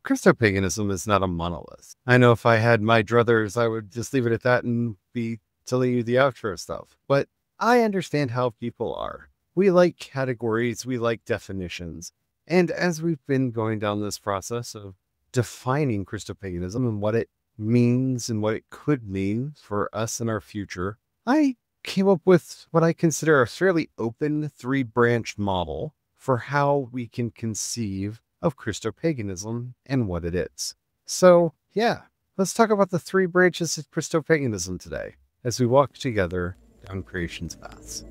Christopaganism is not a monolith. I know if I had my druthers, I would just leave it at that and be telling you the outro stuff. But I understand how people are. We like categories, we like definitions. And as we've been going down this process of defining Christopaganism and what it means and what it could mean for us in our future, I came up with what I consider a fairly open three-branched model for how we can conceive of Christopaganism and what it is. So, yeah, let's talk about the three branches of Christopaganism today as we walk together down creation's paths.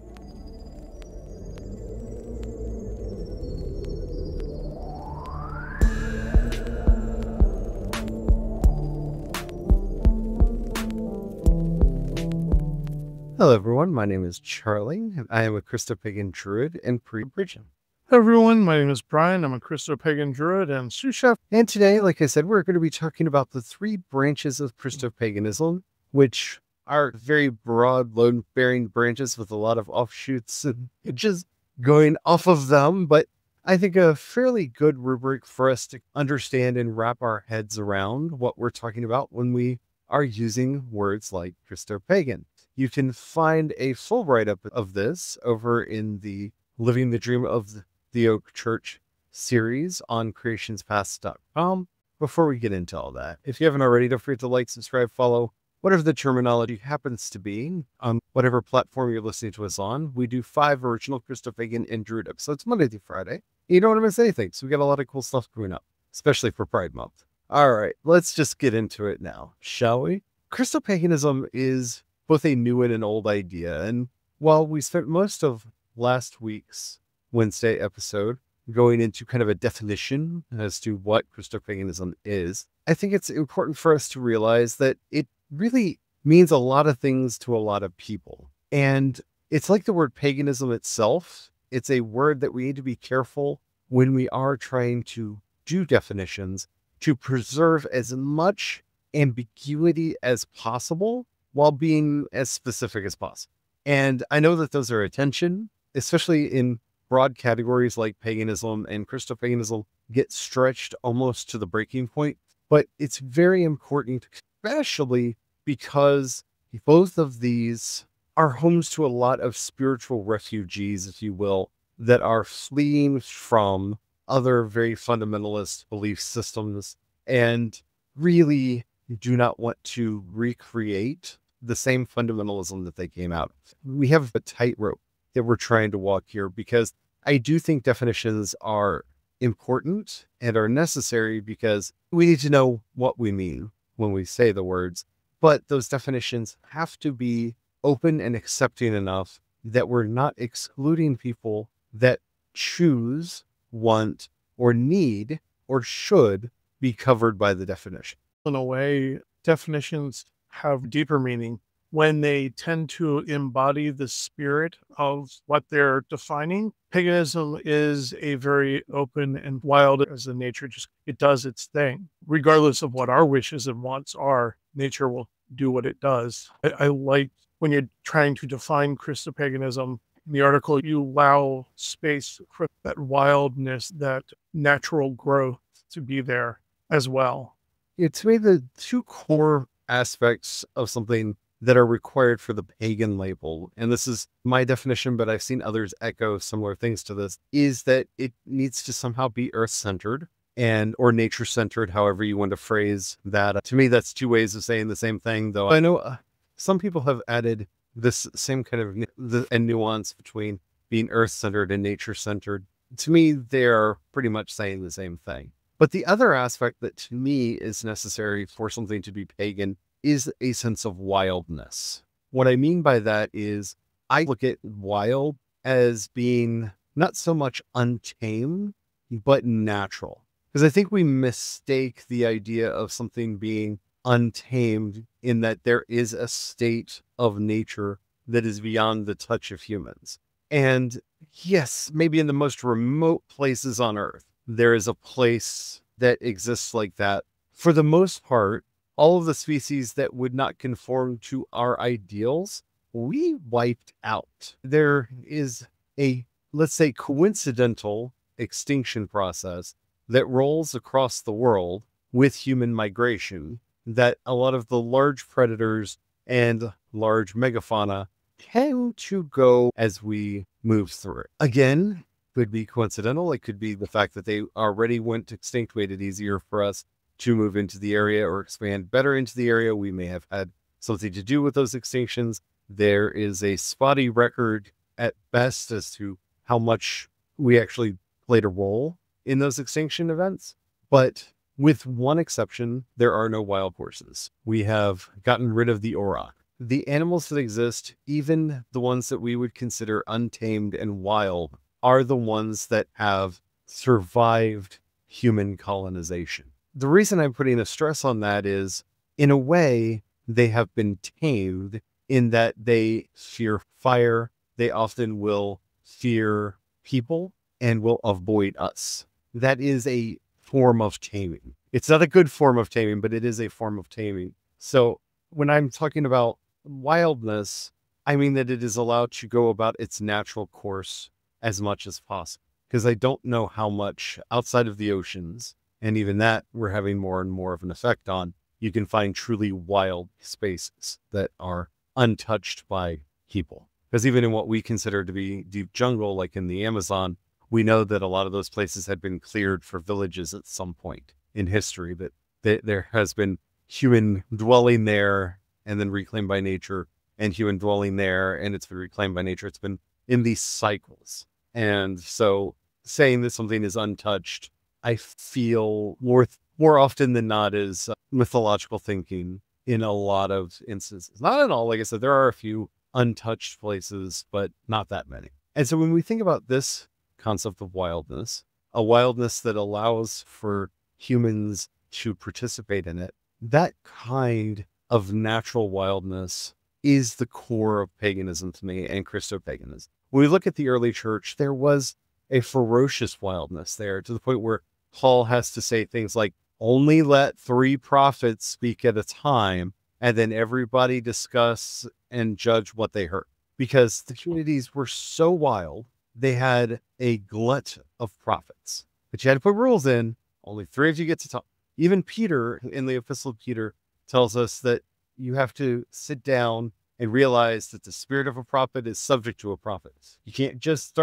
Hello, everyone. My name is Charlie, and I am a Christopagan druid and pre-Christian. Hello, everyone. My name is Brian. I'm a Christopagan druid and sous chef. And today, like I said, we're going to be talking about the three branches of Christopaganism, which are very broad, load-bearing branches with a lot of offshoots and just going off of them. But I think a fairly good rubric for us to understand and wrap our heads around what we're talking about when we are using words like Christopagan. You can find a full write-up of this over in the Living the Dream of the Oak Church series on creationspaths.com. Before we get into all that, if you haven't already, don't forget to like, subscribe, follow, whatever the terminology happens to be on whatever platform you're listening to us on. We do 5 original Christopagan and Druid episodes Monday through Friday. You don't want to miss anything, so we got a lot of cool stuff coming up, especially for Pride Month. All right, let's just get into it now, shall we? Christopaganism is both a new and an old idea, and while we spent most of last week's Wednesday episode going into kind of a definition as to what Christopaganism is, I think it's important for us to realize that it really means a lot of things to a lot of people. And it's like the word paganism itself. It's a word that we need to be careful when we are trying to do definitions to preserve as much ambiguity as possible while being as specific as possible. And I know that those are a tension, especially in broad categories like paganism and Christopaganism get stretched almost to the breaking point. But it's very important, especially because both of these are homes to a lot of spiritual refugees, if you will, that are fleeing from other very fundamentalist belief systems and really do not want to recreate the same fundamentalism that they came out of. We have a tightrope that we're trying to walk here because I do think definitions are important and are necessary because we need to know what we mean when we say the words, but those definitions have to be open and accepting enough that we're not excluding people that choose, want, or need, or should be covered by the definition. In a way, definitions have deeper meaning when they tend to embody the spirit of what they're defining. Paganism is a very open and wild as a nature, just it does its thing. Regardless of what our wishes and wants are, nature will do what it does. I like when you're trying to define Christopaganism, in the article, you allow space for that wildness, that natural growth to be there as well. To me, the two core aspects of something that are required for the pagan label, and this is my definition, but I've seen others echo similar things to this, is that it needs to somehow be earth-centered and or nature-centered, however you want to phrase that. To me, that's two ways of saying the same thing, though I know some people have added this same kind of nuance between being earth-centered and nature-centered. To me, they're pretty much saying the same thing. But the other aspect that to me is necessary for something to be pagan is a sense of wildness. What I mean by that is I look at wild as being not so much untamed, but natural. Because I think we mistake the idea of something being untamed in that there is a state of nature that is beyond the touch of humans. And yes, maybe in the most remote places on Earth, there is a place that exists like that. For the most part, all of the species that would not conform to our ideals, we wiped out. There is a, let's say, coincidental extinction process that rolls across the world with human migration, that a lot of the large predators and large megafauna tend to go as we move through it. Again, could be coincidental. It could be the fact that they already went extinct, made it easier for us to move into the area or expand better into the area. We may have had something to do with those extinctions. There is a spotty record at best as to how much we actually played a role in those extinction events. But with one exception, there are no wild horses. We have gotten rid of the auroch. The animals that exist, even the ones that we would consider untamed and wild, are the ones that have survived human colonization. The reason I'm putting a stress on that is, in a way, they have been tamed in that they fear fire. They often will fear people and will avoid us. That is a form of taming. It's not a good form of taming, but it is a form of taming. So when I'm talking about wildness, I mean that it is allowed to go about its natural course as much as possible. Because I don't know how much outside of the oceans, and even that we're having more and more of an effect on, you can find truly wild spaces that are untouched by people. Because even in what we consider to be deep jungle, like in the Amazon, we know that a lot of those places had been cleared for villages at some point in history, that there has been human dwelling there and then reclaimed by nature, and human dwelling there and it's been reclaimed by nature. It's been in these cycles. And so saying that something is untouched, I feel more often than not is mythological thinking in a lot of instances. Not in all, like I said, there are a few untouched places, but not that many. And so when we think about this concept of wildness, a wildness that allows for humans to participate in it, that kind of natural wildness is the core of paganism to me and Christopaganism. When we look at the early church, there was a ferocious wildness there, to the point where Paul has to say things like, only let 3 prophets speak at a time, and then everybody discuss and judge what they heard. Because the communities were so wild, they had a glut of prophets. But you had to put rules in. Only 3 of you get to talk. Even Peter, in the Epistle of Peter, tells us that you have to sit down and realize that the spirit of a prophet is subject to a prophet. You can't just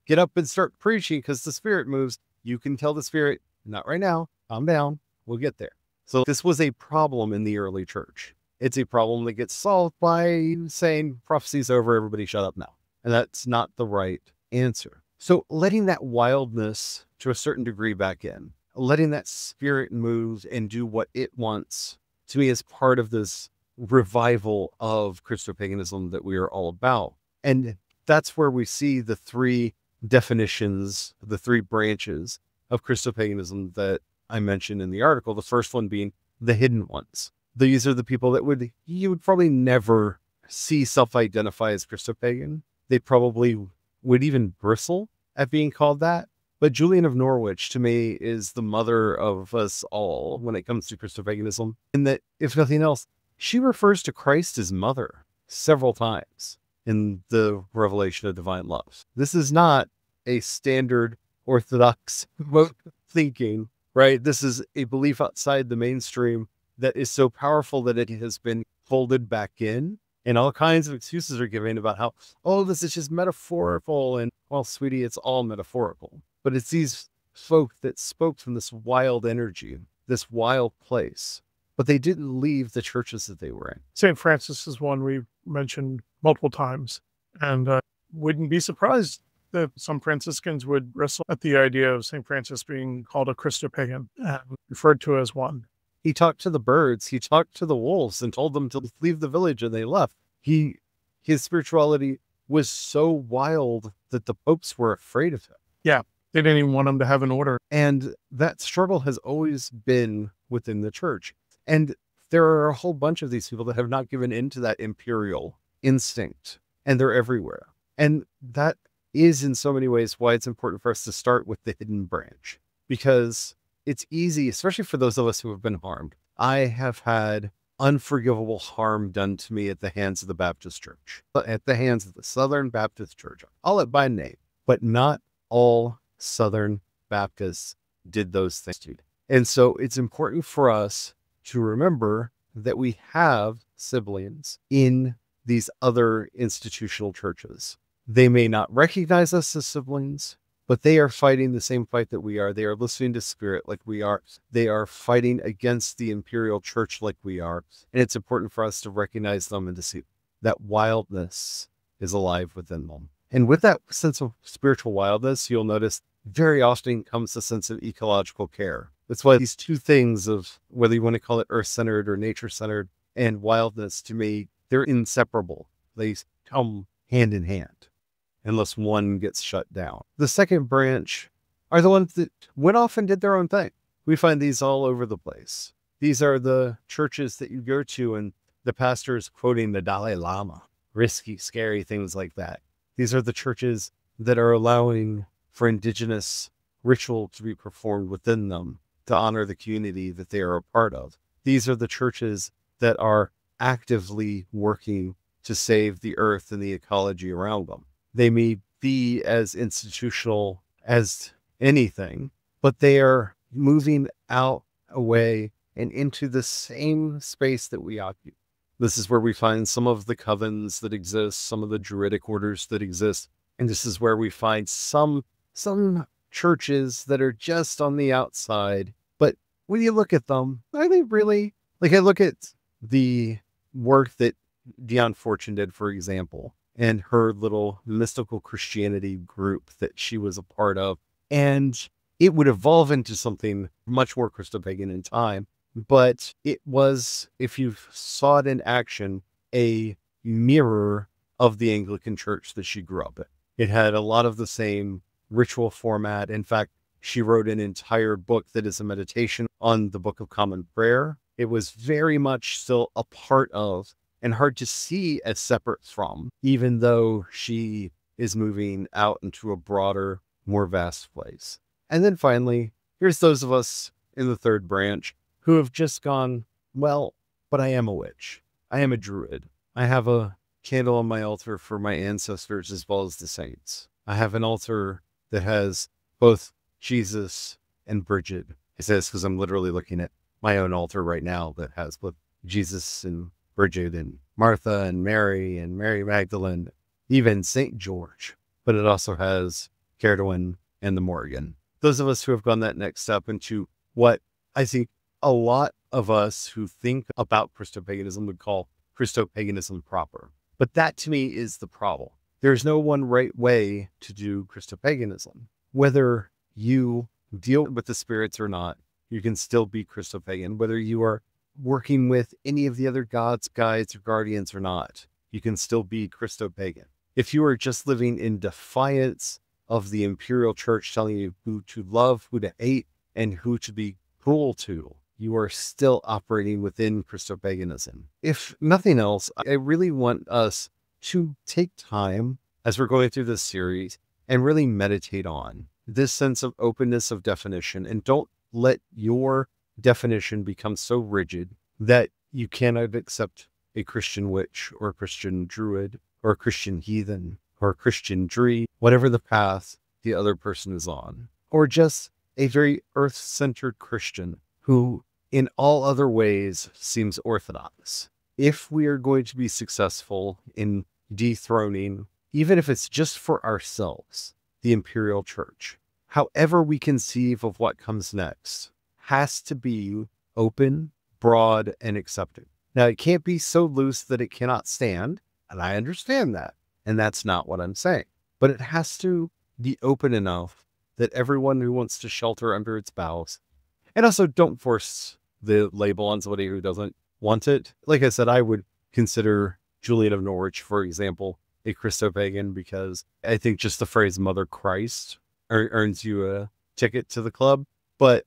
get up and start preaching because the spirit moves. You can tell the spirit, not right now, calm down, we'll get there. So this was a problem in the early church. It's a problem that gets solved by saying prophecy's over, everybody shut up now. And that's not the right answer. So letting that wildness to a certain degree back in, letting that spirit move and do what it wants, to me is part of this revival of Christopaganism that we are all about. And that's where we see the 3 definitions, the 3 branches of Christopaganism that I mentioned in the article. The first one being the hidden ones. These are the people that you would probably never see self-identify as Christopagan. They probably would even bristle at being called that. But Julian of Norwich, to me, is the mother of us all when it comes to Christopaganism. In that, if nothing else, she refers to Christ as mother several times in the revelation of divine love. This is not a standard orthodox thinking, right? This is a belief outside the mainstream that is so powerful that it has been folded back in. And all kinds of excuses are given about how, oh, this is just metaphorical. And, well, sweetie, it's all metaphorical. But it's these folk that spoke from this wild energy, this wild place. But they didn't leave the churches that they were in. St. Francis is one we've mentioned multiple times. And wouldn't be surprised that some Franciscans would wrestle at the idea of St. Francis being called a Christopagan and referred to as one. He talked to the birds, he talked to the wolves and told them to leave the village, and they left. His spirituality was so wild that the popes were afraid of him. Yeah, they didn't even want him to have an order. And that struggle has always been within the church. And there are a whole bunch of these people that have not given in to that imperial instinct, and they're everywhere. And that is in so many ways why it's important for us to start with the hidden branch, because it's easy, especially for those of us who have been harmed. I have had unforgivable harm done to me at the hands of the Baptist Church, at the hands of the Southern Baptist Church. I'll it by name, but not all Southern Baptists did those things to. And so it's important for us to remember that we have siblings in these other institutional churches. They may not recognize us as siblings, but they are fighting the same fight that we are. They are listening to spirit like we are. They are fighting against the imperial church like we are. And it's important for us to recognize them and to see that wildness is alive within them. And with that sense of spiritual wildness, you'll notice very often comes a sense of ecological care. That's why these two things of whether you want to call it earth-centered or nature-centered and wildness, to me, they're inseparable. They come hand in hand unless one gets shut down. The second branch are the ones that went off and did their own thing. We find these all over the place. These are the churches that you go to and the pastor is quoting the Dalai Lama, risky, scary things like that. These are the churches that are allowing for indigenous ritual to be performed within them to honor the community that they are a part of. These are the churches that are actively working to save the earth and the ecology around them. They may be as institutional as anything, but they are moving out, away, and into the same space that we occupy. This is where we find some of the covens that exist, some of the Druidic orders that exist, and this is where we find some churches that are just on the outside. But when you look at them, are they really? Like, I look at the work that Dion Fortune did, for example, and her little mystical Christianity group that she was a part of, and it would evolve into something much more Christopagan in time. But it was, if you saw it in action, a mirror of the Anglican church that she grew up in. It had a lot of the same ritual format. In fact, she wrote an entire book that is a meditation on the Book of Common Prayer. It was very much still a part of and hard to see as separate from, even though she is moving out into a broader, more vast place. And then finally, here's those of us in the third branch who have just gone, well, but I am a witch. I am a druid. I have a candle on my altar for my ancestors as well as the saints. I have an altar that has both Jesus and Bridget. I say this because I'm literally looking at my own altar right now that has both Jesus and Bridget and Martha and Mary Magdalene, even St. George. But it also has Caerdwyn and the Morrigan. Those of us who have gone that next step into what I think a lot of us who think about Christopaganism would call Christopaganism proper. But that to me is the problem. There's no one right way to do Christopaganism. Whether you deal with the spirits or not, you can still be Christopagan. Whether you are working with any of the other gods, guides, or guardians or not, you can still be Christopagan. If you are just living in defiance of the imperial church telling you who to love, who to hate, and who to be cruel to, you are still operating within Christopaganism. If nothing else, I really want us to take time as we're going through this series and really meditate on this sense of openness of definition, and don't let your definition become so rigid that you cannot accept a Christian witch or a Christian druid or a Christian heathen or a Christian dree, whatever the path the other person is on, or just a very earth-centered Christian who in all other ways seems orthodox. If we are going to be successful in dethroning, even if it's just for ourselves, the imperial church, however we conceive of what comes next has to be open, broad, and accepting. Now, it can't be so loose that it cannot stand, and I understand that, and that's not what I'm saying. But it has to be open enough that everyone who wants to shelter under its boughs, and also don't force the label on somebody who doesn't want it. Like I said, I would consider Julian of Norwich, for example, a Christopagan, because I think just the phrase Mother Christ earns you a ticket to the club. But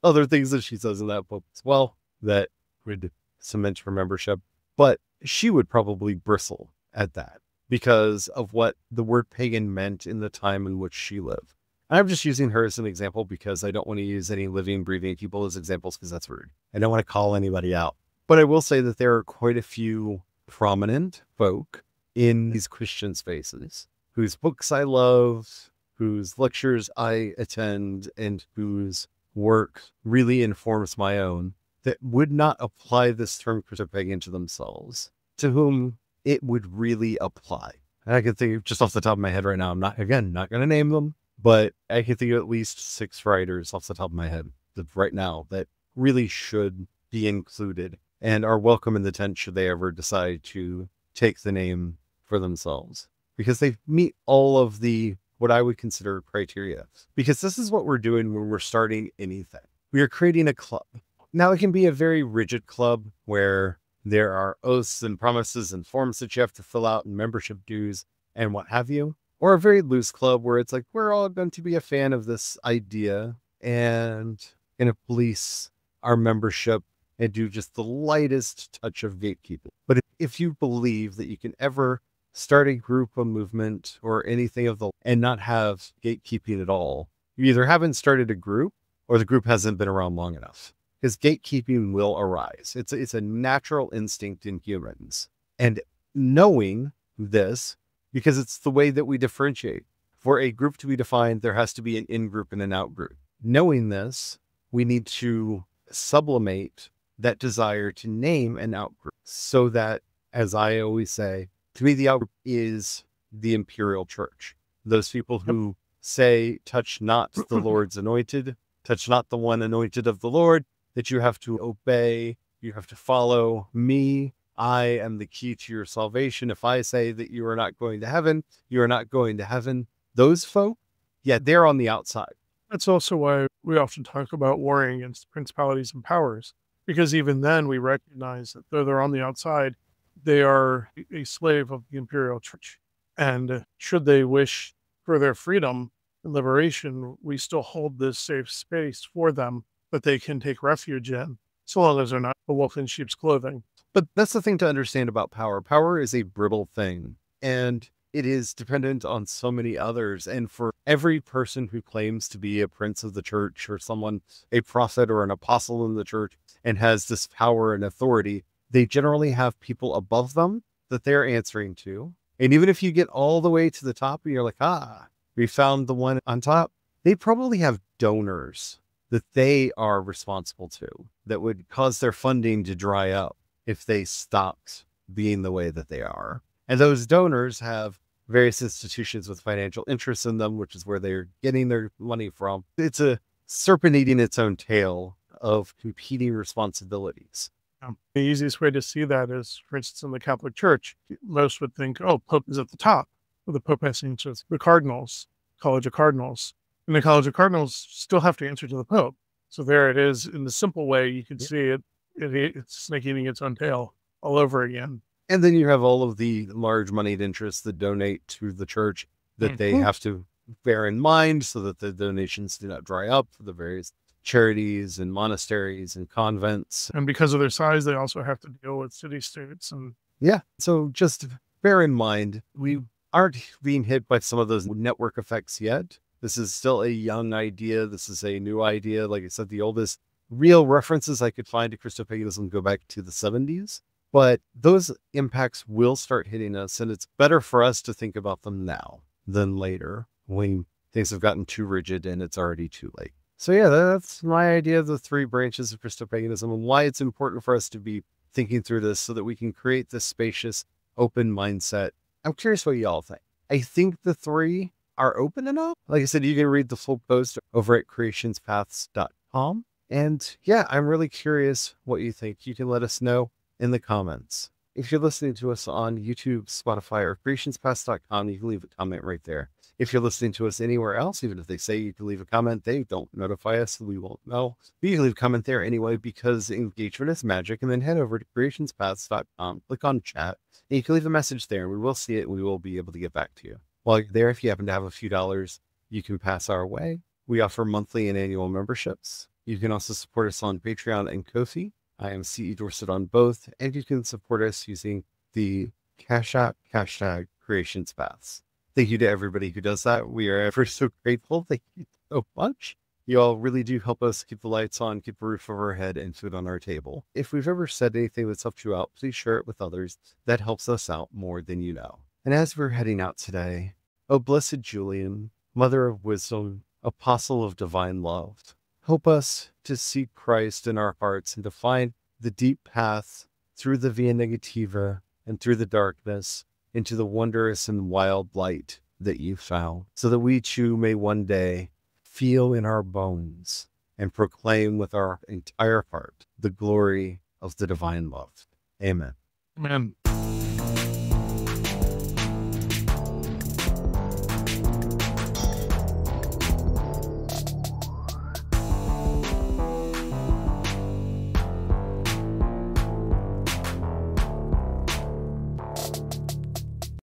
other things that she says in that book as well that would cement her membership. But she would probably bristle at that because of what the word pagan meant in the time in which she lived. I'm just using her as an example because I don't want to use any living, breathing people as examples because that's rude. I don't want to call anybody out. But I will say that there are quite a few prominent folk in these Christian spaces whose books I love, whose lectures I attend, and whose work really informs my own that would not apply this term Christopagan to themselves, to whom it would really apply. And I can think just off the top of my head right now, I'm not going to name them, but I can think of at least 6 writers off the top of my head right now that really should be included and are welcome in the tent should they ever decide to take the name for themselves, because they meet all of the what I would consider criteria. Because this is what we're doing when we're starting anything. We are creating a club. Now, it can be a very rigid club where there are oaths and promises and forms that you have to fill out and membership dues and what have you. Or a very loose club where it's like, we're all going to be a fan of this idea and going to police our membership and do just the lightest touch of gatekeeping. But if you believe that you can ever start a group, a movement, or anything of the and not have gatekeeping at all, you either haven't started a group or the group hasn't been around long enough. Because gatekeeping will arise. It's a natural instinct in humans. And knowing this, because it's the way that we differentiate. For a group to be defined, there has to be an in-group and an out-group. Knowing this, we need to sublimate that desire to name an out-group so that, as I always say, to me, the out-group is the imperial church. Those people who say, touch not the Lord's anointed, touch not the one anointed of the Lord, that you have to obey, you have to follow me. I am the key to your salvation. If I say that you are not going to heaven, you are not going to heaven. Those folk, yeah, they're on the outside. That's also why we often talk about warring against principalities and powers, because even then we recognize that though they're on the outside, they are a slave of the imperial church. And should they wish for their freedom and liberation, we still hold this safe space for them that they can take refuge in, so long as they're not a wolf in sheep's clothing. But that's the thing to understand about power. Power is a brittle thing, and it is dependent on so many others. And for every person who claims to be a prince of the church or someone, a prophet or an apostle in the church, and has this power and authority, they generally have people above them that they're answering to. And even if you get all the way to the top and you're like, we found the one on top, they probably have donors that they are responsible to that would cause their funding to dry up if they stopped being the way that they are. And those donors have various institutions with financial interests in them, which is where they're getting their money from. It's a serpent eating its own tail of competing responsibilities. The easiest way to see that is, for instance, in the Catholic Church, most would think, Pope is at the top. Well, the Pope has to answer to the cardinals, College of Cardinals. And the College of Cardinals still have to answer to the Pope. So there it is. In the simple way, you can see it's snake eating its own tail all over again. And then you have all of the large moneyed interests that donate to the church that they have to bear in mind so that the donations do not dry up for the various charities and monasteries and convents. And because of their size, they also have to deal with city-states. So just bear in mind, we aren't being hit by some of those network effects yet. This is still a young idea. This is a new idea. Like I said, the oldest real references I could find to Christopaganism go back to the 70s. But those impacts will start hitting us, and it's better for us to think about them now than later when things have gotten too rigid and it's already too late. So yeah, that's my idea of the 3 branches of Christopaganism and why it's important for us to be thinking through this so that we can create this spacious, open mindset. I'm curious what y'all think. I think the 3 are open enough. Like I said, you can read the full post over at creationspaths.com. And yeah, I'm really curious what you think. You can let us know in the comments. If you're listening to us on YouTube, Spotify, or creationspaths.com, you can leave a comment right there. If you're listening to us anywhere else, even if they say you can leave a comment, they don't notify us, so we won't know. But you can leave a comment there anyway, because engagement is magic. And then head over to creationspaths.com, click on chat, and you can leave a message there, and we will see it, and we will be able to get back to you. While you're there, if you happen to have a few dollars, you can pass our way. We offer monthly and annual memberships. You can also support us on Patreon and Ko-fi. I am CE Dorset on both, and you can support us using the Cash App hashtag CreationsPaths. Thank you to everybody who does that. We are ever so grateful. Thank you so much. You all really do help us keep the lights on, keep a roof over our head, and food on our table. If we've ever said anything that's helped you out, please share it with others. That helps us out more than you know. And as we're heading out today, O Blessed Julian, Mother of Wisdom, Apostle of Divine Love, Help us to seek Christ in our hearts and to find the deep path through the via negativa and through the darkness into the wondrous and wild light that you found, so that we too may one day feel in our bones and proclaim with our entire heart the glory of the divine love. Amen. Amen.